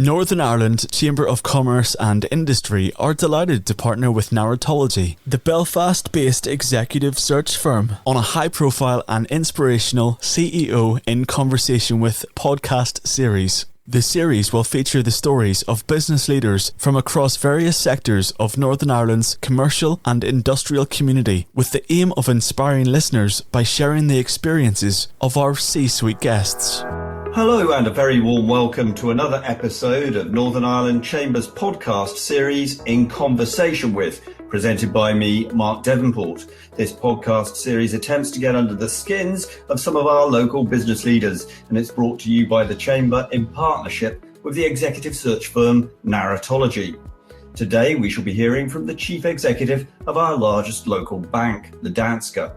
Northern Ireland Chamber of Commerce and Industry are delighted to partner with Narratology, the Belfast-based executive search firm, on a high-profile and inspirational CEO in Conversation with podcast series. The series will feature the stories of business leaders from across various sectors of Northern Ireland's commercial and industrial community, with the aim of inspiring listeners by sharing the experiences of our C-suite guests. Hello and a very warm welcome to another episode of Northern Ireland Chamber's podcast series In Conversation With, presented by me, Mark Devenport. This podcast series attempts to get under the skins of some of our local business leaders, and it's brought to you by the Chamber in partnership with the executive search firm Narratology. Today we shall be hearing from the chief executive of our largest local bank, the Danske.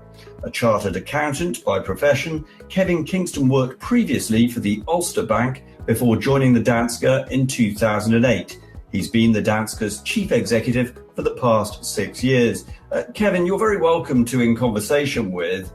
A chartered accountant by profession, Kevin Kingston worked previously for the Ulster Bank before joining the Danske in 2008. He's been the Danske's chief executive for the past 6 years. Kevin, you're very welcome to In Conversation With.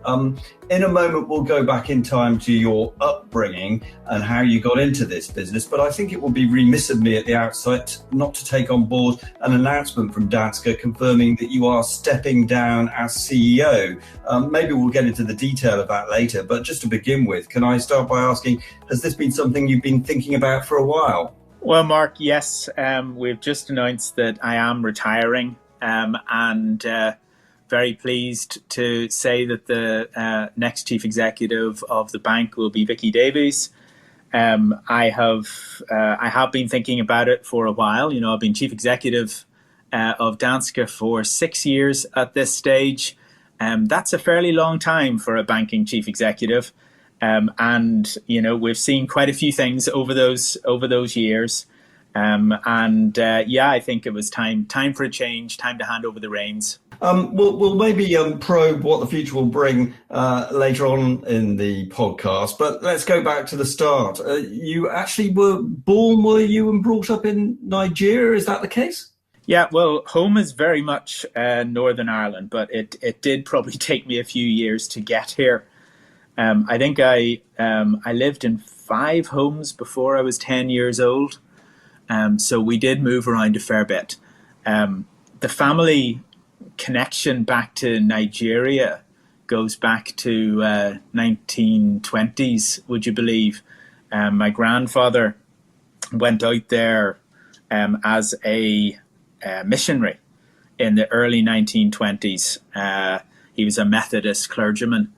In a moment, we'll go back in time to your upbringing and how you got into this business, but I think it would be remiss of me at the outset not to take on board an announcement from Danske confirming that you are stepping down as CEO. Maybe we'll get into the detail of that later, but just to begin with, can I start by asking, has this been something you've been thinking about for a while? Well, Mark, yes, we've just announced that I am retiring and very pleased to say that the next chief executive of the bank will be Vicky Davies. I have been thinking about it for a while. You know, I've been chief executive of Danske for 6 years at this stage. That's a fairly long time for a banking chief executive. And, you know, we've seen quite a few things over those years. I think it was time for a change, time to hand over the reins. We'll maybe probe what the future will bring later on in the podcast, but let's go back to the start. You actually were you, and brought up in Nigeria? Is that the case? Yeah, well, home is very much Northern Ireland, but it did probably take me a few years to get here. I think I lived in 5 homes before I was 10 years old. So we did move around a fair bit. The family connection back to Nigeria goes back to 1920s, would you believe? My grandfather went out there as a missionary in the early 1920s. He was a Methodist clergyman.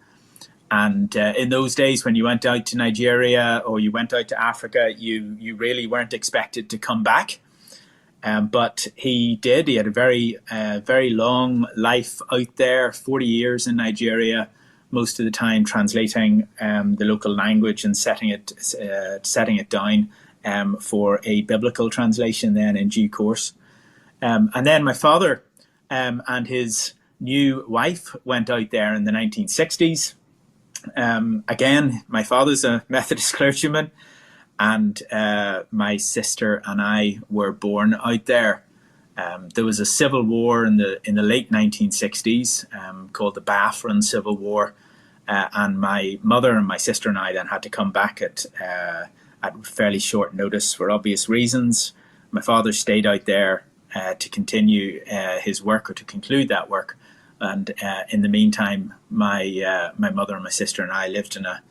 And in those days, when you went out to Nigeria or you went out to Africa, you really weren't expected to come back. But he did. He had a very long life out there, 40 years in Nigeria, most of the time translating the local language and setting it down for a biblical translation then in due course. And then my father and his new wife went out there in the 1960s. Again, my father's a Methodist clergyman, and my sister and I were born out there. There was a civil war in the late 1960s called the Biafran Civil War, and my mother and my sister and I then had to come back at fairly short notice for obvious reasons. My father stayed out there to continue his work, or to conclude that work. And in the meantime, my mother and my sister and I lived in a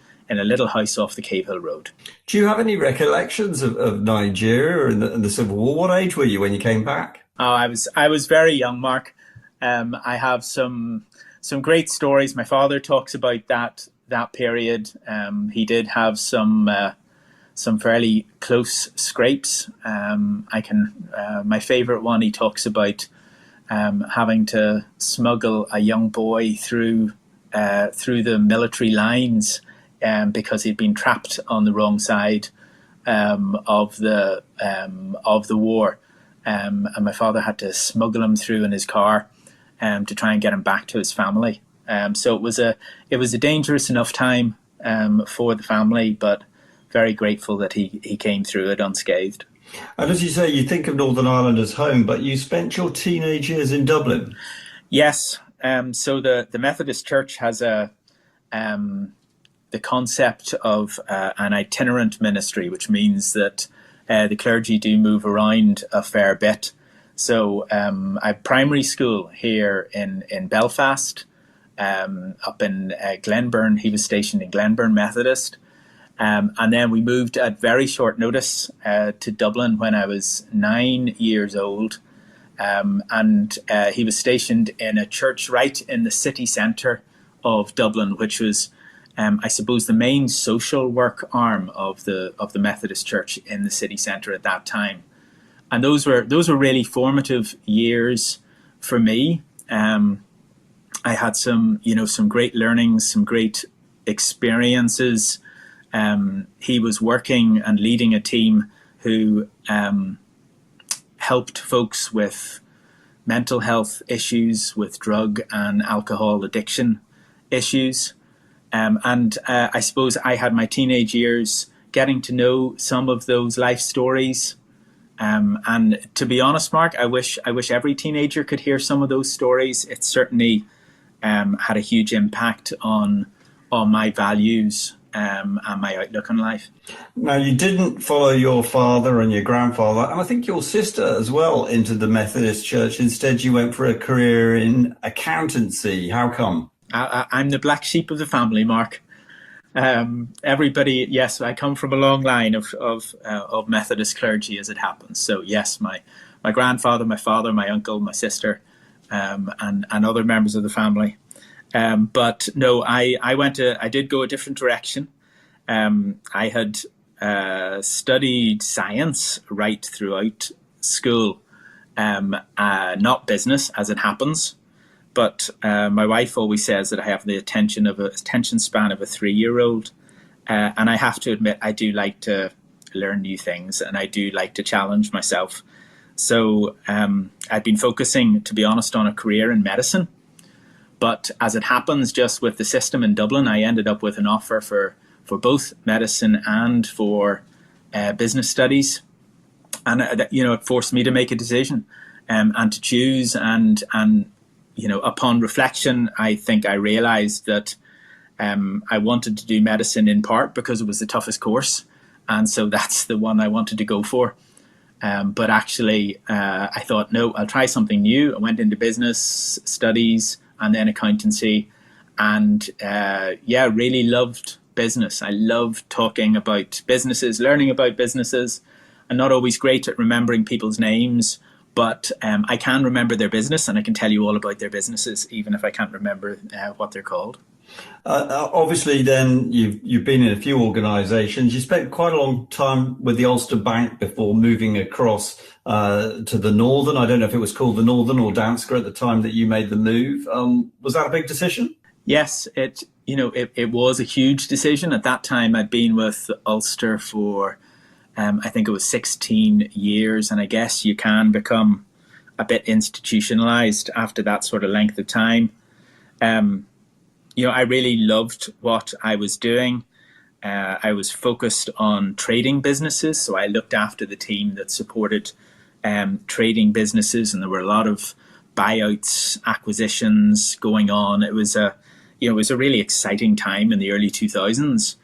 little house off the Cave Hill Road. Do you have any recollections of Nigeria and the Civil War? What age were you when you came back? Oh, I was very young, Mark. I have some great stories. My father talks about that period. He did have some fairly close scrapes. My favourite one, he talks about having to smuggle a young boy through the military lines because he'd been trapped on the wrong side of the war, and my father had to smuggle him through in his car to try and get him back to his family. So it was a dangerous enough time for the family, but very grateful that he came through it unscathed. And as you say, you think of Northern Ireland as home, but you spent your teenage years in Dublin. Yes. So the Methodist Church has the concept of an itinerant ministry, which means that the clergy do move around a fair bit. So I have primary school here in Belfast, up in Glenburn. He was stationed in Glenburn Methodist. And then we moved at very short notice to Dublin when I was 9 years old. And he was stationed in a church right in the city centre of Dublin, which was, I suppose, the main social work arm of the Methodist Church in the city centre at that time. And those were really formative years for me. I had some great learnings, some great experiences. He was working and leading a team who helped folks with mental health issues, with drug and alcohol addiction issues. And I suppose I had my teenage years getting to know some of those life stories. And to be honest, Mark, I wish every teenager could hear some of those stories. It certainly had a huge impact on my values and my outlook on life. Now, you didn't follow your father and your grandfather, and I think your sister as well, into the Methodist Church. Instead, you went for a career in accountancy. How come? I'm the black sheep of the family, Mark. Everybody, yes, I come from a long line of Methodist clergy, as it happens. So yes, my grandfather, my father, my uncle, my sister, and other members of the family. But no, I did go a different direction. I had studied science right throughout school, not business, as it happens. But my wife always says that I have the attention span of a 3-year-old. And I have to admit, I do like to learn new things, and I do like to challenge myself. So I'd been focusing, to be honest, on a career in medicine. But as it happens, just with the system in Dublin, I ended up with an offer for both medicine and for business studies. And, it forced me to make a decision and to choose. And upon reflection, I think I realized that I wanted to do medicine in part because it was the toughest course. And so that's the one I wanted to go for. But actually, I thought, no, I'll try something new. I went into business studies and then accountancy, and really loved business. I loved talking about businesses, learning about businesses. I'm not always great at remembering people's names, but I can remember their business, and I can tell you all about their businesses, even if I can't remember what they're called. Obviously, then you've been in a few organisations. You spent quite a long time with the Ulster Bank before moving across to the Northern. I don't know if it was called the Northern or Danske at the time that you made the move. Was that a big decision? Yes, it was a huge decision. At that time, I'd been with Ulster for I think it was 16 years, and I guess you can become a bit institutionalized after that sort of length of time. I really loved what I was doing. I was focused on trading businesses, so I looked after the team that supported trading businesses, and there were a lot of buyouts, acquisitions going on. It was a really exciting time in the early 2000s.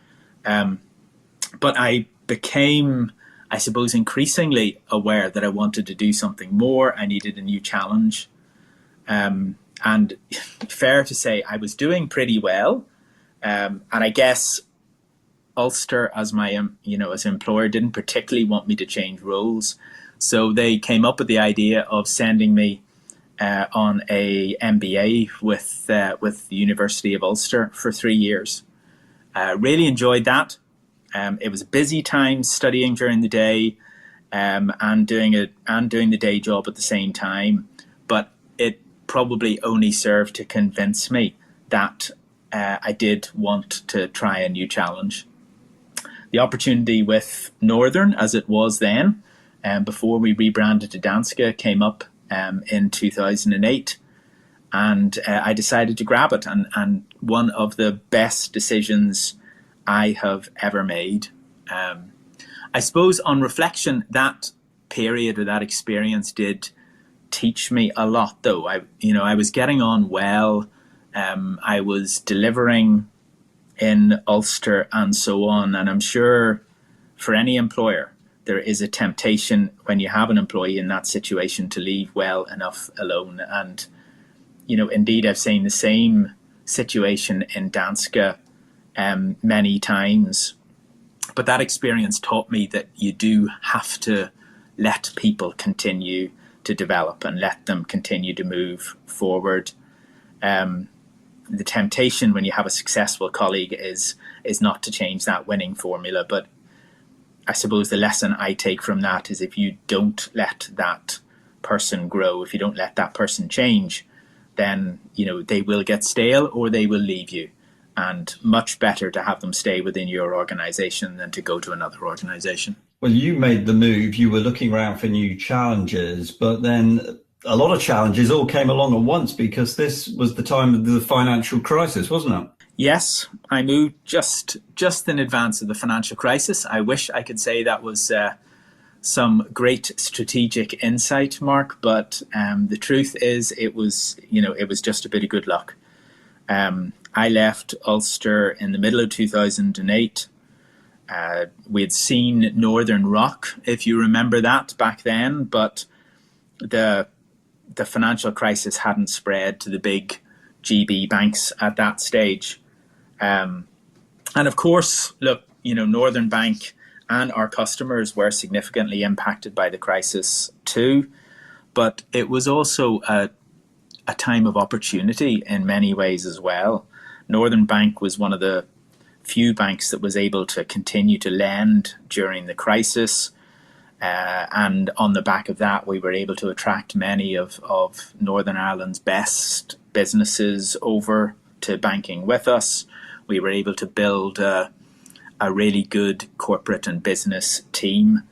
But I became, I suppose, increasingly aware that I wanted to do something more. I needed a new challenge. And fair to say, I was doing pretty well. And I guess Ulster, as my as an employer, didn't particularly want me to change roles. So they came up with the idea of sending me on a MBA with the University of Ulster for 3 years. Really enjoyed that. It was a busy time studying during the day and doing the day job at the same time. But it probably only served to convince me that I did want to try a new challenge. The opportunity with Northern, as it was then, before we rebranded to Danske, came up in 2008, and I decided to grab it. And one of the best decisions I have ever made. I suppose on reflection, that period or that experience did teach me a lot, though. I was getting on well. I was delivering in Ulster and so on. And I'm sure for any employer, there is a temptation when you have an employee in that situation to leave well enough alone. And, indeed, I've seen the same situation in Danske many times. But that experience taught me that you do have to let people continue to develop and let them continue to move forward. The temptation when you have a successful colleague is not to change that winning formula. But I suppose the lesson I take from that is if you don't let that person grow, if you don't let that person change, then, they will get stale or they will leave you. And much better to have them stay within your organization than to go to another organization. Well, you made the move. You were looking around for new challenges, but then a lot of challenges all came along at once because this was the time of the financial crisis, wasn't it? Yes, I moved just in advance of the financial crisis. I wish I could say that was some great strategic insight, Mark, but the truth is it was just a bit of good luck. I left Ulster in the middle of 2008. We had seen Northern Rock, if you remember that back then, but the financial crisis hadn't spread to the big GB banks at that stage. And of course, look, Northern Bank and our customers were significantly impacted by the crisis too, but it was also a time of opportunity in many ways as well. Northern Bank was one of the few banks that was able to continue to lend during the crisis. And on the back of that, we were able to attract many of Northern Ireland's best businesses over to banking with us. We were able to build a really good corporate and business team.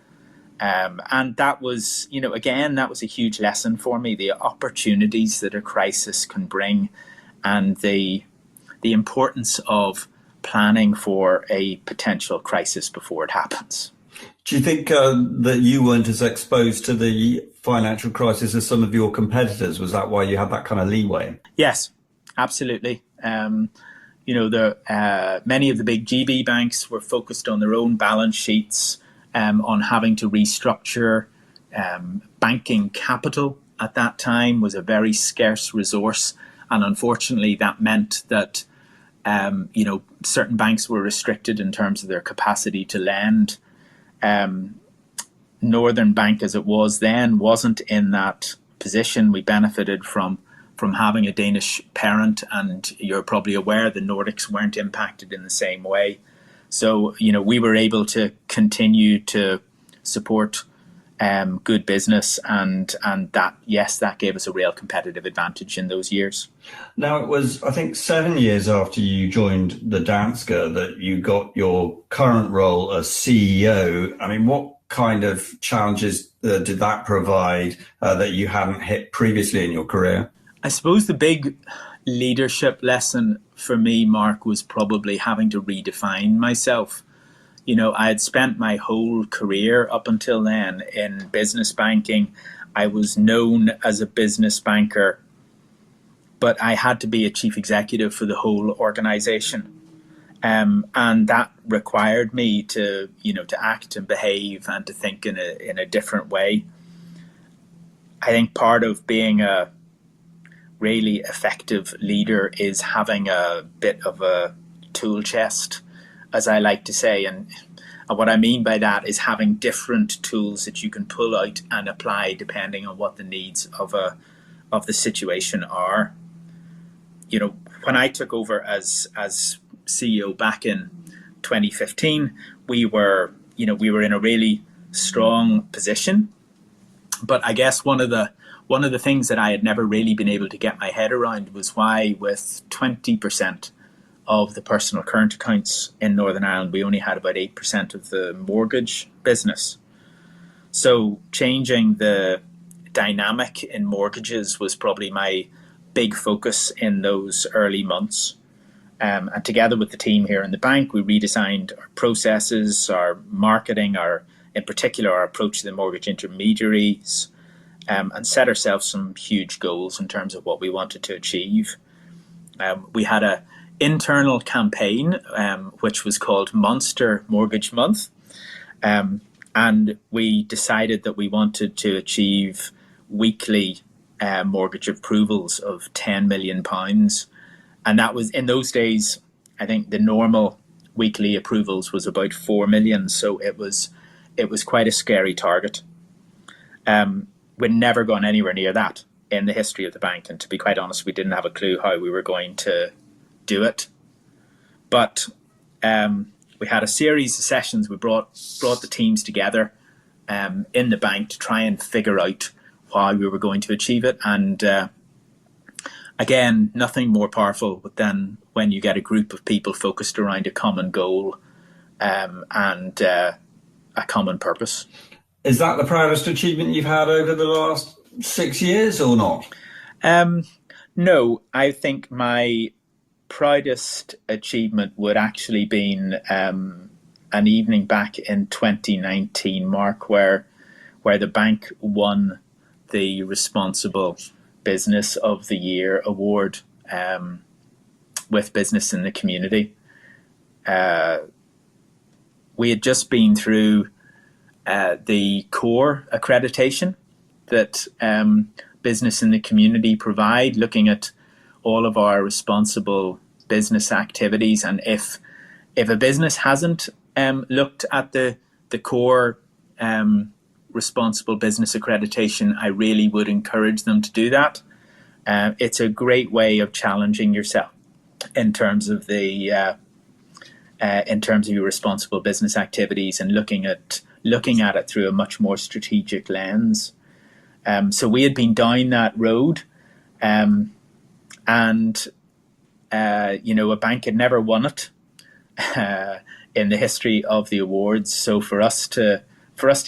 And that was, again, that was a huge lesson for me, the opportunities that a crisis can bring and the importance of planning for a potential crisis before it happens. Do you think that you weren't as exposed to the financial crisis as some of your competitors? Was that why you had that kind of leeway? Yes, absolutely. Many of the big GB banks were focused on their own balance sheets, on having to restructure. Banking capital at that time was a very scarce resource. And unfortunately, that meant that certain banks were restricted in terms of their capacity to lend. Northern Bank, as it was then, wasn't in that position. We benefited from having a Danish parent, and you're probably aware the Nordics weren't impacted in the same way. So, we were able to continue to support good business, and that gave us a real competitive advantage in those years. Now, it was, I think, 7 years after you joined the Danske that you got your current role as CEO. I mean, what kind of challenges did that provide that you hadn't hit previously in your career? I suppose the big leadership lesson for me, Mark, was probably having to redefine myself. I had spent my whole career up until then in business banking. I was known as a business banker, but I had to be a chief executive for the whole organization. And that required me to act and behave and to think in a different way. I think part of being a really effective leader is having a bit of a tool chest, as I like to say. And what I mean by that is having different tools that you can pull out and apply depending on what the needs of the situation are. When I took over as CEO back in 2015, we were in a really strong position. But I guess one of the things that I had never really been able to get my head around was why, with 20% of the personal current accounts in Northern Ireland, we only had about 8% of the mortgage business. So changing the dynamic in mortgages was probably my big focus in those early months. And together with the team here in the bank, we redesigned our processes, our marketing, in particular our approach to the mortgage intermediaries, and set ourselves some huge goals in terms of what we wanted to achieve. We had an internal campaign which was called Monster Mortgage Month. And we decided that we wanted to achieve weekly mortgage approvals of £10 million. And that was, in those days, I think the normal weekly approvals was about 4 million. So it was quite a scary target. We'd never gone anywhere near that in the history of the bank. And to be quite honest, we didn't have a clue how we were going to do it. But we had a series of sessions. We brought the teams together in the bank to try and figure out how we were going to achieve it. And again, nothing more powerful than when you get a group of people focused around a common goal and a common purpose. Is that the proudest achievement you've had over the last 6 years or not? No, I think my proudest achievement would actually been an evening back in 2019, Mark, where the bank won the Responsible Business of the Year award with Business in the Community. We had just been through the core accreditation that Business in the Community provide, looking at all of our responsible business activities. And if a business hasn't looked at the core responsible business accreditation, I really would encourage them to do that. It's a great way of challenging yourself in terms of your responsible business activities and looking at it through a much more strategic lens. So we had been down that road, and a bank had never won it in the history of the awards. So for us to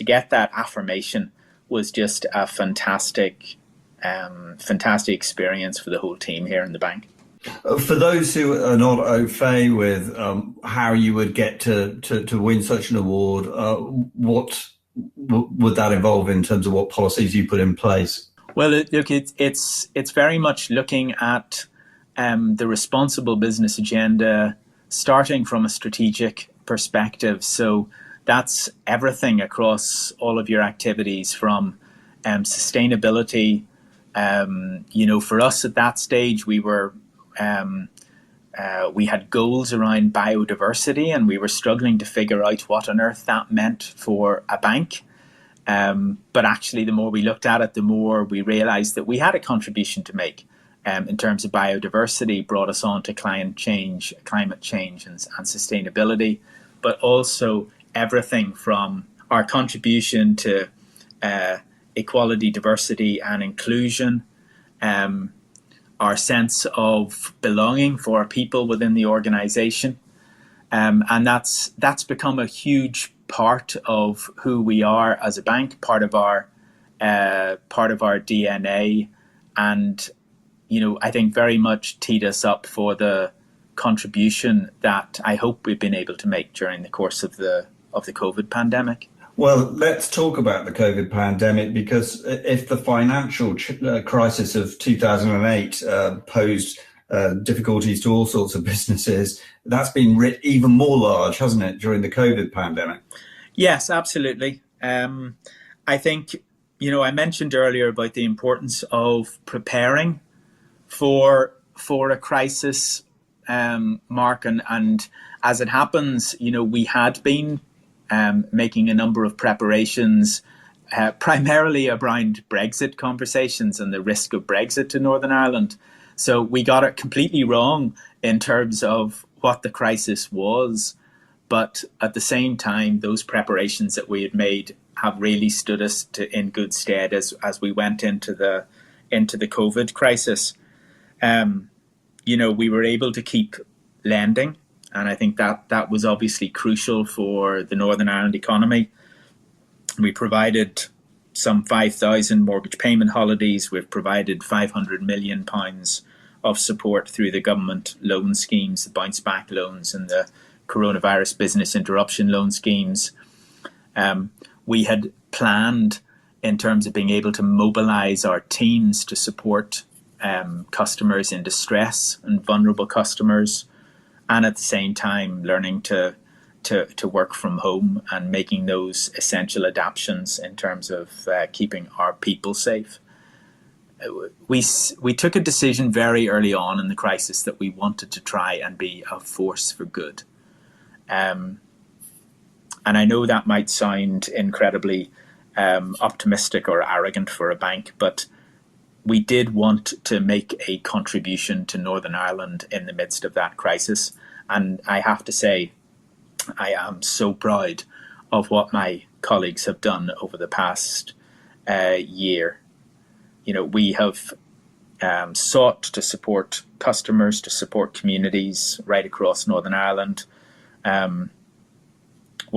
get that affirmation was just a fantastic experience for the whole team here in the bank. For those who are not au fait with how you would get to win such an award, what would that involve in terms of what policies you put in place? Well, look, it's very much looking at the responsible business agenda, starting from a strategic perspective. So that's everything across all of your activities, from sustainability. For us at that stage, we had goals around biodiversity, and we were struggling to figure out what on earth that meant for a bank. But actually, the more we looked at it, the more we realized that we had a contribution to make in terms of biodiversity. Brought us on to climate change and sustainability, but also everything from our contribution to equality, diversity and inclusion, our sense of belonging for our people within the organization. And that's become a huge part of who we are as a bank, part of our DNA, and I think very much teed us up for the contribution that I hope we've been able to make during the course of the COVID pandemic. Well, let's talk about the COVID pandemic, because if the financial crisis of 2008 posed difficulties to all sorts of businesses, that's been even more large, hasn't it, during the COVID pandemic? Yes, absolutely. I think, I mentioned earlier about the importance of preparing for a crisis, Mark, and as it happens, we had been making a number of preparations, primarily around Brexit conversations and the risk of Brexit to Northern Ireland. So we got it completely wrong in terms of what the crisis was. But at the same time, those preparations that we had made have really stood us in good stead as we went into the COVID crisis. We were able to keep lending. And I think that was obviously crucial for the Northern Ireland economy. We provided some 5,000 mortgage payment holidays. We've provided £500 million of support through the government loan schemes, the bounce back loans and the coronavirus business interruption loan schemes. We had planned in terms of being able to mobilise our teams to support customers in distress and vulnerable customers, and at the same time learning to to work from home and making those essential adaptations in terms of keeping our people safe. We took a decision very early on in the crisis that we wanted to try and be a force for good. And I know that might sound incredibly optimistic or arrogant for a bank, but we did want to make a contribution to Northern Ireland in the midst of that crisis. And I have to say, I am so proud of what my colleagues have done over the past year. We have sought to support customers, to support communities right across Northern Ireland. One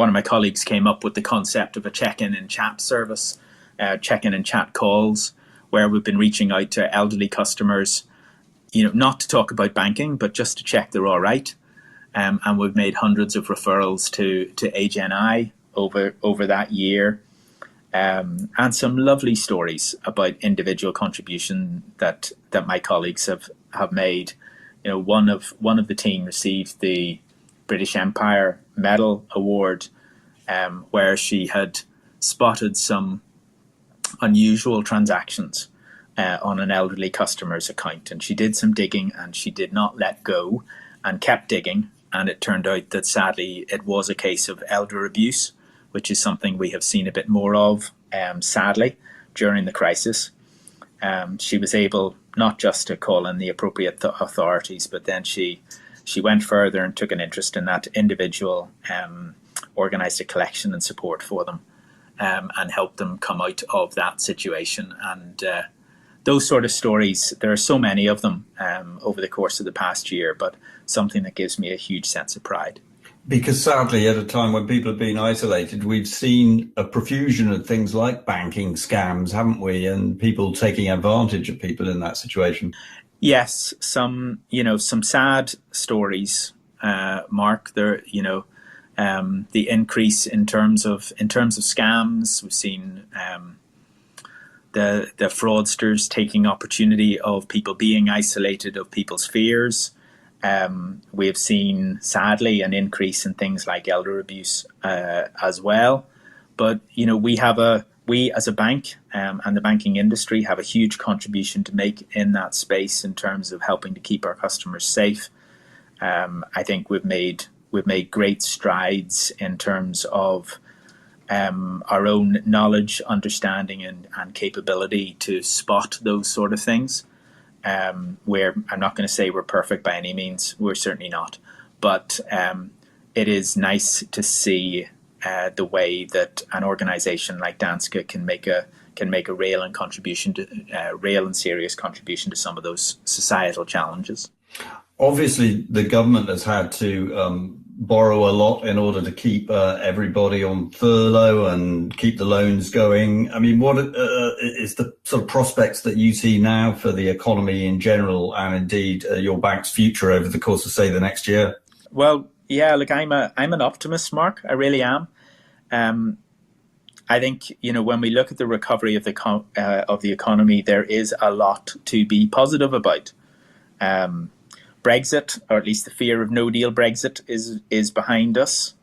of my colleagues came up with the concept of a check-in and chat service, check-in and chat calls, where we've been reaching out to elderly customers, not to talk about banking, but just to check they're all right. And we've made hundreds of referrals to HNI over that year. And some lovely stories about individual contribution that my colleagues have made. One of the team received the British Empire Medal Award, where she had spotted some unusual transactions on an elderly customer's account, and she did some digging, and she did not let go and kept digging, and it turned out that sadly it was a case of elder abuse, which is something we have seen a bit more of, sadly, during the crisis. She was able not just to call in the appropriate authorities, but then she went further and took an interest in that individual, organised a collection and support for them, and helped them come out of that situation. And those sort of stories, there are so many of them over the course of the past year, but something that gives me a huge sense of pride. Because sadly, at a time when people have been isolated, we've seen a profusion of things like banking scams, haven't we? And people taking advantage of people in that situation. Yes, some sad stories, Mark. There, the increase in terms of scams. We've seen the fraudsters taking opportunity of people being isolated, of people's fears. We have seen, sadly, an increase in things like elder abuse as well. But we as a bank and the banking industry have a huge contribution to make in that space in terms of helping to keep our customers safe. I think we've made great strides in terms of our own knowledge, understanding, and capability to spot those sort of things. Where I'm not going to say we're perfect by any means, we're certainly not, but it is nice to see the way that an organisation like Danske can make a real and serious contribution to some of those societal challenges. Obviously, the government has had to borrow a lot in order to keep everybody on furlough and keep the loans going. I mean, what is the sort of prospects that you see now for the economy in general, and indeed your bank's future over the course of, say, the next year? Well, yeah, look, I'm an optimist, Mark. I really am. I think when we look at the recovery of the economy, there is a lot to be positive about. Brexit, or at least the fear of no deal Brexit, is behind us.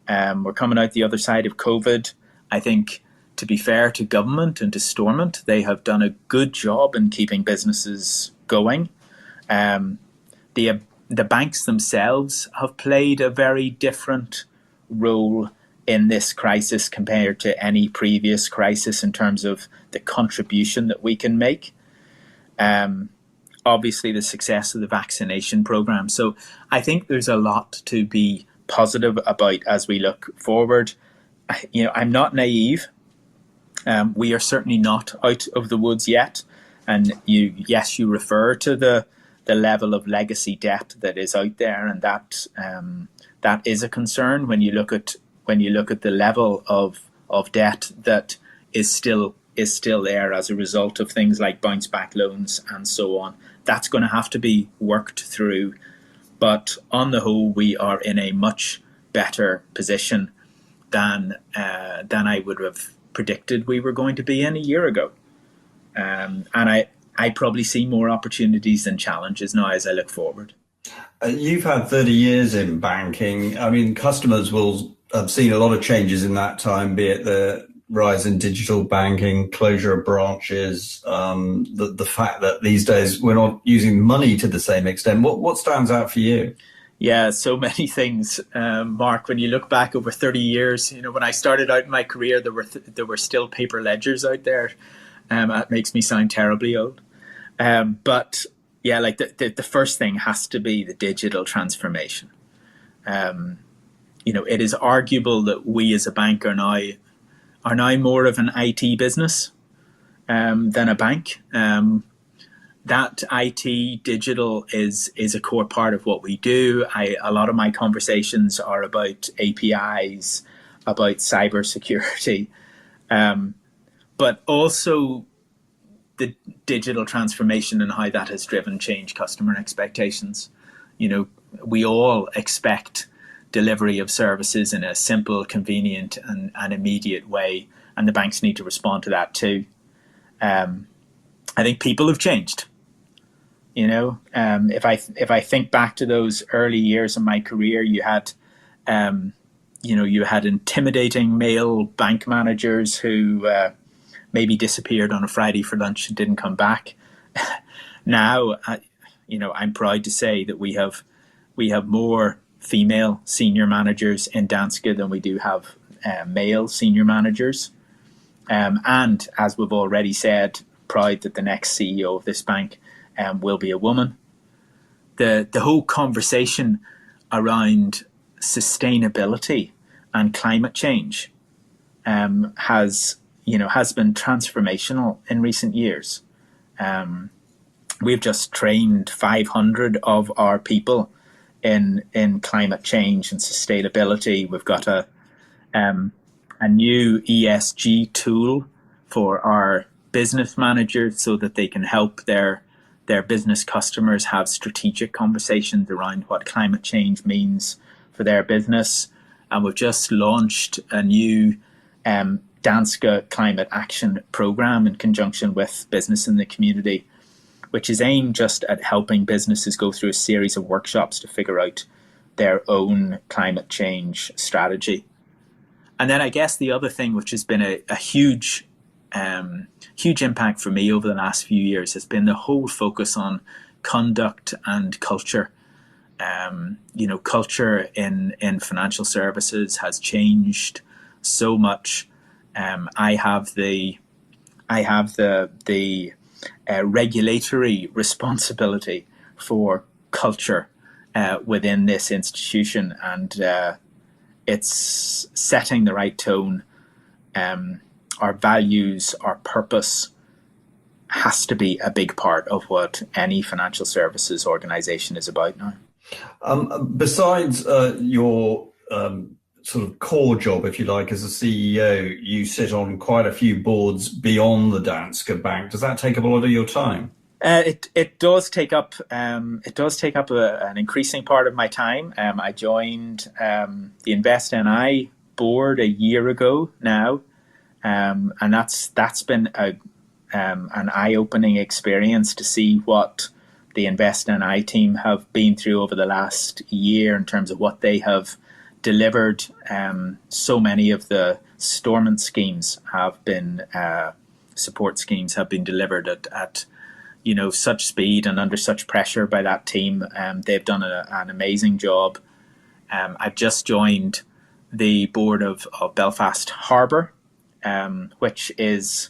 We're coming out the other side of COVID. I think, to be fair to government and to Stormont, they have done a good job in keeping businesses going. The banks themselves have played a very different role in this crisis compared to any previous crisis in terms of the contribution that we can make. Obviously, the success of the vaccination program. So I think there's a lot to be positive about as we look forward. I'm not naive. We are certainly not out of the woods yet. And you refer to the level of legacy debt that is out there, and that is a concern when you look at the level of debt that is still there as a result of things like bounce back loans and so on. That's going to have to be worked through. But on the whole, we are in a much better position than I would have predicted we were going to be in a year ago. And I probably see more opportunities than challenges now as I look forward. You've had 30 years in banking. I mean, customers will have seen a lot of changes in that time, be it the rise in digital banking, closure of branches, the fact that these days we're not using money to the same extent. What stands out for you? Yeah, so many things, Mark. When you look back over 30 years, when I started out in my career, there were still paper ledgers out there. That makes me sound terribly old. But yeah, like the first thing has to be the digital transformation. It is arguable that we as a bank are now more of an IT business than a bank. That IT digital is a core part of what we do. A lot of my conversations are about APIs, about cybersecurity, but also the digital transformation and how that has driven change customer expectations. We all expect delivery of services in a simple, convenient, and immediate way, and the banks need to respond to that too. I think people have changed. If I think back to those early years of my career, you had intimidating male bank managers who maybe disappeared on a Friday for lunch and didn't come back. Now, I'm proud to say that we have more female senior managers in Danske than we do have male senior managers. And as we've already said, proud that the next CEO of this bank will be a woman. The whole conversation around sustainability and climate change has been transformational in recent years. We've just trained 500 of our people in climate change and sustainability. We've got a new ESG tool for our business managers so that they can help their business customers have strategic conversations around what climate change means for their business. And we've just launched a new Danske climate action program in conjunction with business in the community, which is aimed just at helping businesses go through a series of workshops to figure out their own climate change strategy. And then I guess the other thing, which has been a huge impact for me over the last few years, has been the whole focus on conduct and culture. Culture in financial services has changed so much. I have the regulatory responsibility for culture within this institution, and it's setting the right tone. Our values, our purpose has to be a big part of what any financial services organization is about now. Besides your sort of core job, if you like, as a CEO, you sit on quite a few boards beyond the Danske Bank. Does that take up a lot of your time? It does take up an increasing part of my time. I joined the Invest NI board a year ago now, and that's been an eye-opening experience to see what the Invest NI team have been through over the last year in terms of what they have delivered. So many of the stormont schemes have been support schemes have been delivered at such speed and under such pressure by that team. They've done an amazing job. I've just joined the board of Belfast Harbour, which is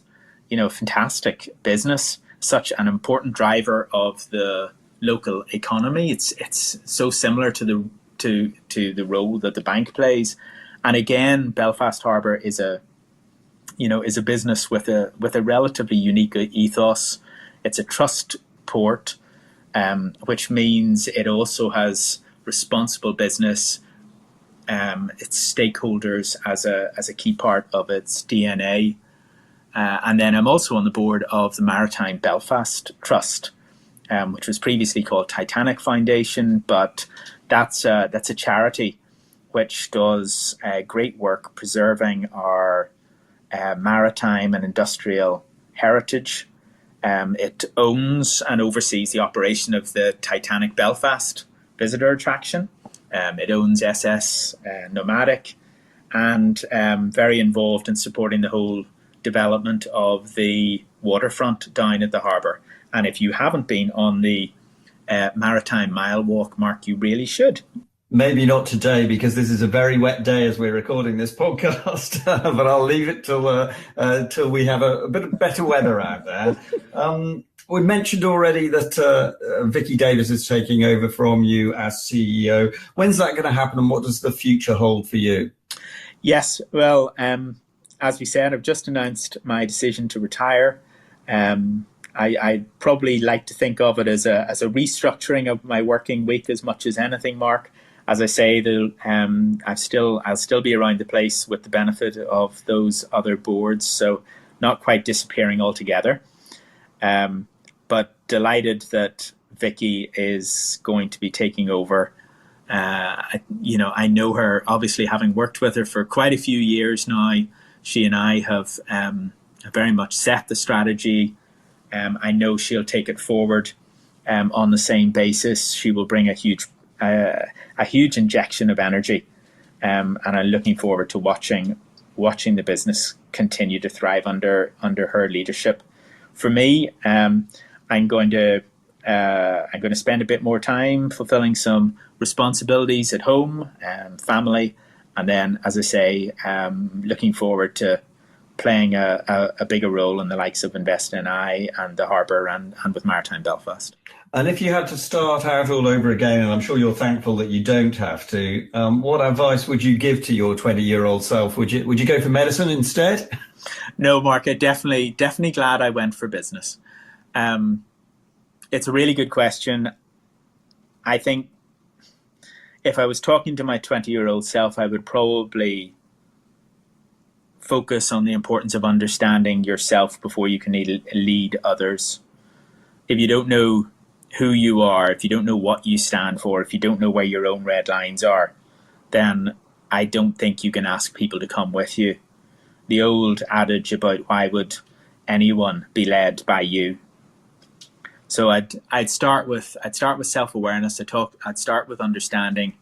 fantastic business, such an important driver of the local economy. It's so similar to the role that the bank plays. And again, Belfast Harbour is a business with a relatively unique ethos. It's a trust port, which means it also has responsible business, its stakeholders as a key part of its DNA. And then I'm also on the board of the Maritime Belfast Trust, which was previously called Titanic Foundation, but that's a charity which does great work preserving our maritime and industrial heritage. It owns and oversees the operation of the Titanic Belfast visitor attraction. It owns SS Nomadic, and very involved in supporting the whole development of the waterfront down at the harbour. And if you haven't been on the Maritime Mile Walk, Mark, you really should. Maybe not today, because this is a very wet day as we're recording this podcast, but I'll leave it till we have a bit of better weather out there. We mentioned already that Vicky Davis is taking over from you as CEO. When's that going to happen, and what does the future hold for you? Yes, well, as we said, I've just announced my decision to retire. I'd probably like to think of it as a restructuring of my working week as much as anything, Mark. As I say, I'll still be around the place with the benefit of those other boards, so not quite disappearing altogether. But delighted that Vicky is going to be taking over. I know her, obviously, having worked with her for quite a few years now. She and I have very much set the strategy. I know she'll take it forward on the same basis. She will bring a huge injection of energy, and I'm looking forward to watching the business continue to thrive under her leadership. For me, I'm going to spend a bit more time fulfilling some responsibilities at home, family, and then, as I say, looking forward to playing a bigger role in the likes of Invest in I and the Harbour and with Maritime Belfast. And if you had to start out all over again, and I'm sure you're thankful that you don't have to, what advice would you give to your 20-year-old self? Would you go for medicine instead? No, Mark, I'm definitely glad I went for business. It's a really good question. I think if I was talking to my 20-year-old self, I would probably focus on the importance of understanding yourself before you can lead others. If you don't know who you are, if you don't know what you stand for, if you don't know where your own red lines are, then I don't think you can ask people to come with you. The old adage about why would anyone be led by you? So I'd start with self-awareness. I'd start with understanding,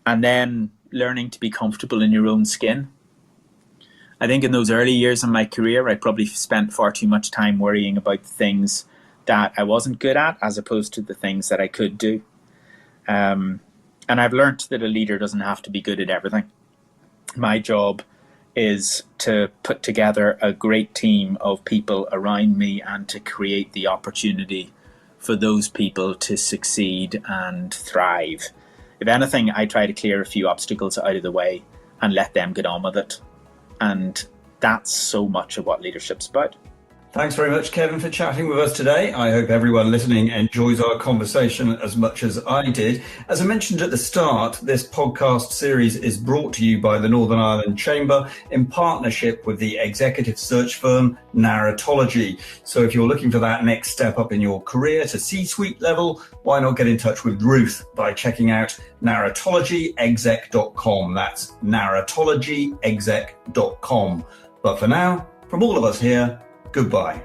and then learning to be comfortable in your own skin. I think in those early years of my career, I probably spent far too much time worrying about things that I wasn't good at, as opposed to the things that I could do. And I've learned that a leader doesn't have to be good at everything. My job is to put together a great team of people around me and to create the opportunity for those people to succeed and thrive. If anything, I try to clear a few obstacles out of the way and let them get on with it. And that's so much of what leadership's about. Thanks very much, Kevin, for chatting with us today. I hope everyone listening enjoys our conversation as much as I did. As I mentioned at the start, this podcast series is brought to you by the Northern Ireland Chamber in partnership with the executive search firm Narratology. So if you're looking for that next step up in your career to C-suite level, why not get in touch with Ruth by checking out narratologyexec.com. That's narratologyexec.com. But for now, from all of us here, goodbye.